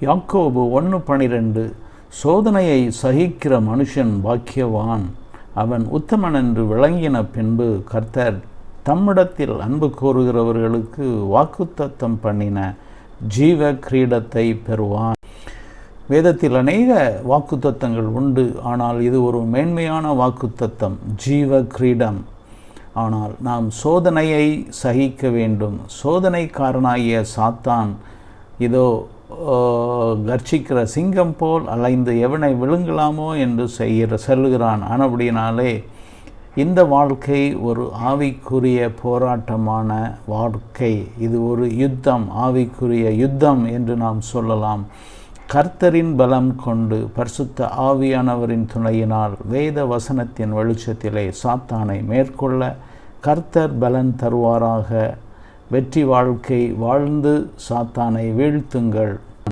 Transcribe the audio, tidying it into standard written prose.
யாக்கோபு 1:12 சோதனையை சகிக்கிற மனுஷன் பாக்கியவான், அவன் உத்தமன் என்று விளங்கின பின்பு கர்த்தர் தம்மிடத்தில் அன்பு கூறுகிறவர்களுக்கு வாக்குத்தத்தம் பண்ணின ஜீவ கிரீடத்தை பெறுவான். வேதத்தில் அநேக வாக்குத்தத்தங்கள் உண்டு. ஆனால் இது ஒரு மேன்மையான வாக்குத்தத்தம், ஜீவ கிரீடம். ஆனால் நாம் சோதனையை சகிக்க வேண்டும். சோதனைக்காரனாகிய சாத்தான் இதோ கர்ச்சிக்கிற சிங்கம் போல் அலைந்து எவனை விழுங்கலாமோ என்று செல்லுகிறான். ஆனபடினாலே இந்த வாழ்க்கை ஒரு ஆவிக்குரிய போராட்டமான வாழ்க்கை. இது ஒரு யுத்தம், ஆவிக்குரிய யுத்தம் என்று நாம் சொல்லலாம். கர்த்தரின் பலம் கொண்டு பரிசுத்த ஆவியானவரின் துணையினால் வேத வசனத்தின் வெளிச்சத்திலே சாத்தானை மேற்கொள்ள கர்த்தர் பலன் தருவாராக. வெற்றி வாழ்க்கை வாழ்ந்து சாத்தானை வீழ்த்துங்கள்.